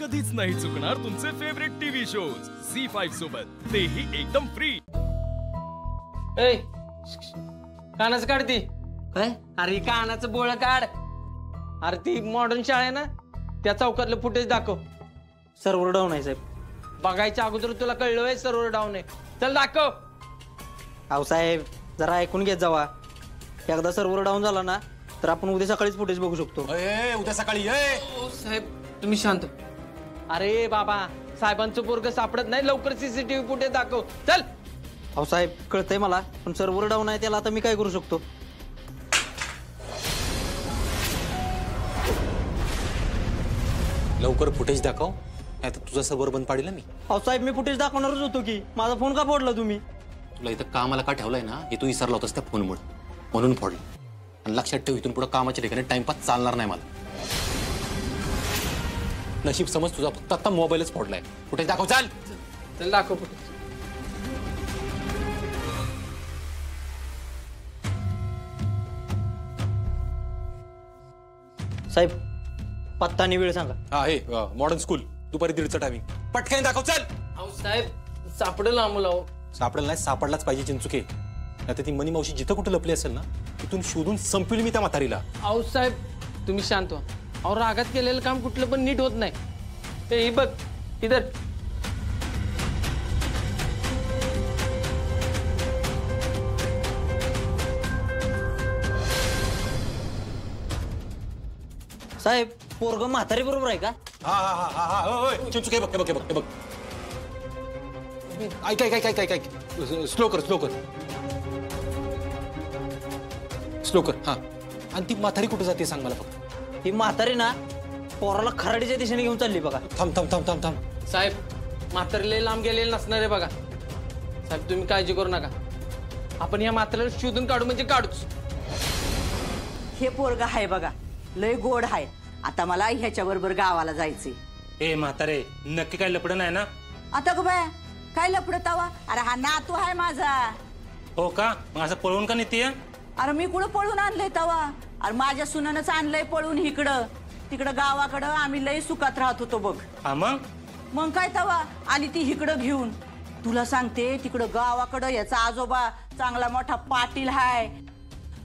कधीच नाही चुकणार तुमचे फेवरेट टीव्ही शोज झी5 सोबत, तेही एकदम फ्री। ए कानाचं काढ ती। अरे कानाचं बोळ काढ। अरे ती मॉडर्न शाळा आहे ना, त्या चौकातलं फुटेज दाखव। सर्व्हर डाऊन आहे साहेब। बघायच्या अगोदर तुला कळलं आहे सर्व्हर डाऊन आहे? चल दाखव। अहो साहेब जरा ऐकून घेत जावा, एकदा सर्व्हर डाऊन झाला ना तर आपण उद्या सकाळीच फुटेज बघू शकतो। उद्या सकाळी साहेब तुम्ही शांत। अरे बाबा साहेबांचं पोरग सापडत नाही, लवकर सीसीटीव्ही फुटेज दाखव चल। अहो साहेब कळतंय मला, पण सर्व्हर डाऊन आहे त्याला आता मी काय करू शकतो? लवकर फुटेज दाखव, नाही तर तुझा सर्व्हर बंद पाडील मी। अहो साहेब मी फुटेज दाखवणारच होतो की, माझा फोन का फोडला तुम्ही? तुला इथं कामाला का ठेवलंय ना हे तू विसरला होतास त्या फोनमुळे, म्हणून फोडलं। आणि लक्षात ठेव इथून पुढे कामाच्या ठिकाणी टाइमपास चालणार नाही मला। नशीब समज तुझा फक्त आता मोबाईलच फोडलाय। फुटेज दाखव चाल। चल दाखव फुटेज। साहेब पत्ता आणि वेळ सांगा। हा हे मॉडर्न स्कूल, दुपारी 1:30चा टायमिंग। पटकन दाखव चल। अहो साहेब सापडेल आम्हाला। सापडेल नाही, सापडलाच पाहिजे चिंचुके, नाहीतर ती मनी मावशी जिथं कुठे लपली असेल ना तिथून शोधून संपविल मी त्या म्हातारीला। अहो साहेब तुम्ही शांत व्हा। अहो रागात केलेलं काम कुठलं पण नीट होत नाही। हे बघ इधर। साहेब पोरग म्हातारी बरोबर आहे का? हा हा हा हा हा ओय चिंचुके बघ बघ बघ बघ। ऐक ऐक ऐक ऐक ऐक, स्लो कर स्लो कर स्लो कर। हा आणि ती म्हातारी कुठे जाते सांग मला फक्त। ही म्हातारी ना पोराला खराडीच्या दिशेने घेऊन चालली बघा। थांब थांब थांब थांब थांब। साहेब म्हातारीला लांब गेलेलं नसणार आहे बघा। साहेब तुम्ही काळजी करू नका, आपण या म्हातारीला शोधून काढू म्हणजे काढूच। हे पोरग आहे बघा, लय गोड आहे। आता मला ह्याच्या बरोबर गावाला जायचंय। ए म्हातारे नक्की काय लपड नाही ना? आता ग बाय काय लपडतावा? अरे हा नातू आहे माझा। हो का? मग असं पळवून का नेतीय? अरे मी कुठं पळून आणलंय तवा? अरे माझ्या सुनानंच आणलंय पळून इकडं तिकडं गावाकडं। आम्ही लय सुखात राहत होतो बघ। हा मग काय तवा आली ती इकडं घेऊन। तुला सांगते तिकडं गावाकडं याचा आजोबा चांगला मोठा पाटील हाय,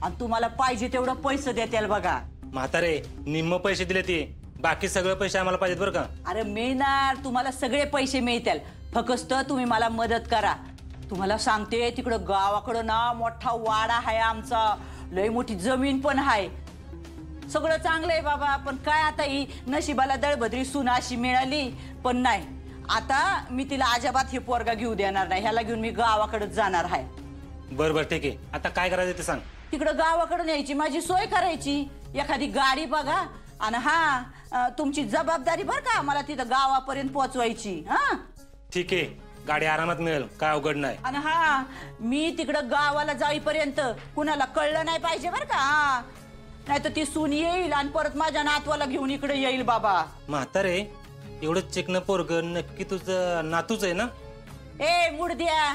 आणि तुम्हाला पाहिजे तेवढं पैसे देतील बघा। म्हातारे निम्म पैसे दिले ते, बाकी सगळे पैसे आम्हाला पाहिजेत बरं का? अरे मिळणार, तुम्हाला सगळे पैसे मिळतील, फक्त तुम्ही मला मदत करा। तुम्हाला सांगते तिकडं गावाकडं ना मोठा वाडा आहे आमचा, लय मोठी जमीन पण आहे, सगळं चांगलं आहे बाबा। पण काय आता ही नशिबाला दळभद्री सून अशी मिळाली, पण नाही आता मी तिला अजिबात हे पोरगा घेऊ देणार नाही। ह्याला घेऊन मी गावाकडे जाणार आहे। बरं बरं ठीक आहे, आता काय करायचं ते सांग। तिकडं गावाकडे न्यायची माझी सोय करायची, एखादी गाडी बघा, आणि हा तुमची जबाबदारी बरं का, मला तिथं गावापर्यंत पोहोचवायची। हा ठीक आहे, गाडी आरामात मिळेल, काय अवघड नाही। आणि हा मी तिकडं गावाला जाईपर्यंत कुणाला कळलं नाही पाहिजे बरं का, नाही तर ती सून येईल आणि परत माझ्या नातवाला घेऊन इकडे येईल बाबा। म्हातारे एवढं चिकन पोरग नक्की तुझं नातूच आहे ना? ए मुडद्या,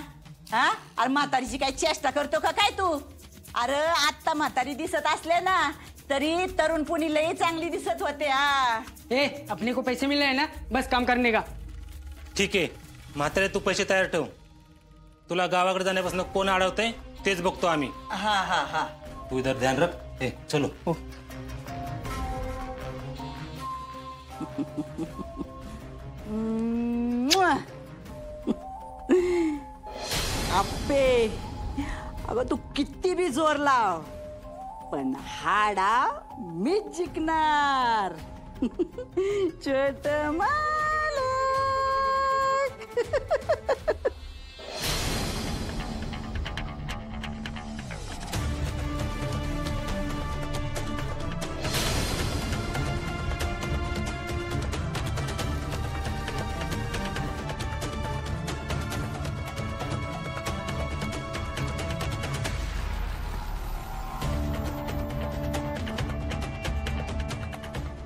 हा अरे म्हातारीची काय चेष्टा करतो का काय तू? अरे आत्ता म्हातारी दिसत असले ना तरी तरुण पुणी लई चांगली दिसत होते। हा ए अपने को पैसे मिल रहे हैं ना, बस काम करने का। ठीक आहे म्हातारे तू पैसे तयार ठेव, तुला गावाकडे जाण्यापासून कोण अडवतंय तेच बघतो आम्ही। हा हा हा तू इधर ध्यान रख। ए चलो। अप्पे अगं तू किती बी जोर लाव, पण हाडा मीच जिंकणार। छोट मालक।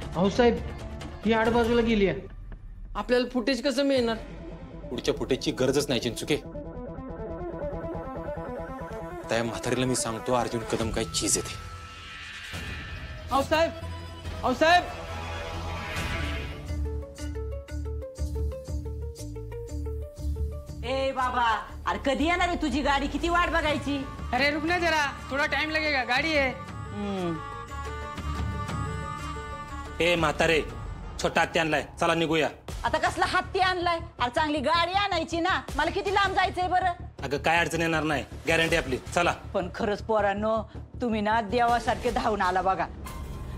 अहो साहेब ही आड बाजूला गेली आहे, आपल्याला फुटेज कसं मिळणार? पुढच्या फुटेजची गरजच नाही चिंचुके। त्या म्हातारीला मी सांगतो अर्जुन कदम काय चीज येते। अहो साहेब, अहो साहेब, बाबा, अरे कधी येणार आहे तुझी गाडी? किती वाट बघायची? अरे रुक ना जरा, थोड़ा टाइम लगेगा, गाड़ी है. ए म्हातारे, छोटा हत्ती आणलाय, चला निघूया. आता कसला हत्ती आणलाय? अरे चांगली गाडी आणायची ना. मला किती लांब जायचंय बरं? अगं काय अडचण येणार नाही, गॅरंटी आपली. चला. पण खरंच पोरांनो, तुम्ही ना देवासारखे धावून आला बघा.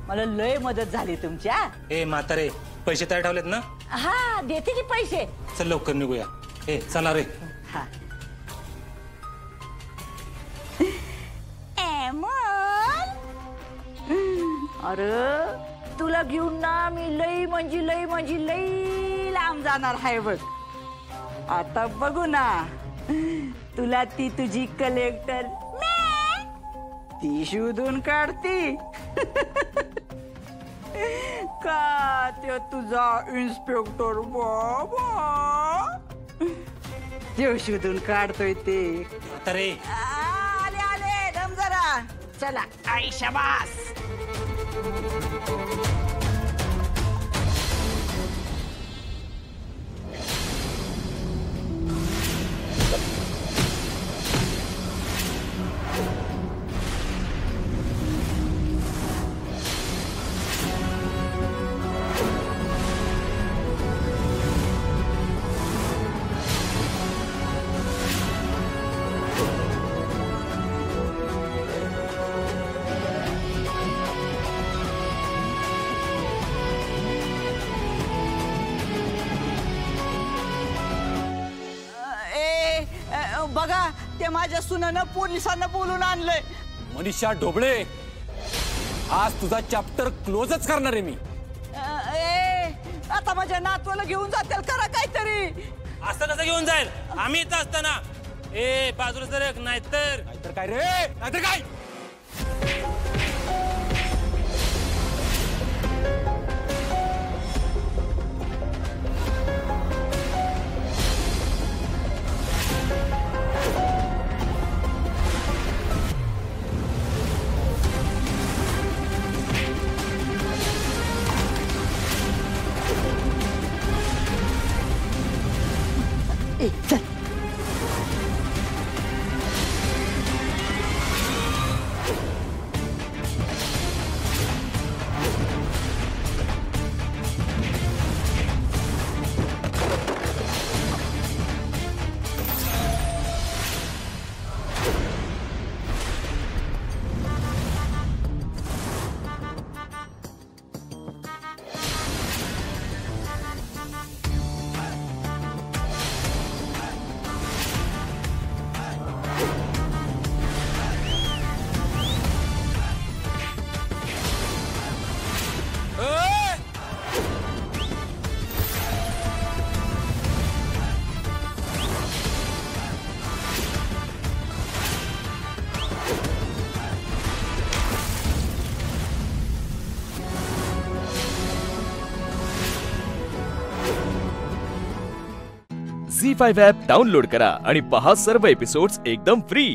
मला लय मदत झाली तुमच्या. ए म्हातारे, पैसे तयार ठेवलेत ना? हा, देते की पैसे. चल लवकर निघूया. ए चला रे. हा. एमन, अरे तुला घेऊन ना मी लई म्हणजे लई लांब जाणार आहे बघ. आता बघू ना तुला ती तुझी कलेक्टर ती शोधून काढती का ते तुझा इन्स्पेक्टर बाबा ते शोधून काढतोय ते. म्हातारे, आले आले, दम जरा. चला आई शाबास. बघा, ते माझ्या सुनानं पोलिसांना बोलून आणलंय. मनीषा ढोबळे, आज तुझा चॅप्टर क्लोजच करणार आहे मी. आता माझ्या नातवाला घेऊन जातील, करा काहीतरी. असं कसं घेऊन जाईल? आम्ही इथं असताना. ए बाजूला सरक, नाहीतर काय रे, नाहीतर काय? चल. झी5 ॲप डाउनलोड करा आणि पहा सर्व एपिसोड्स एकदम फ्री.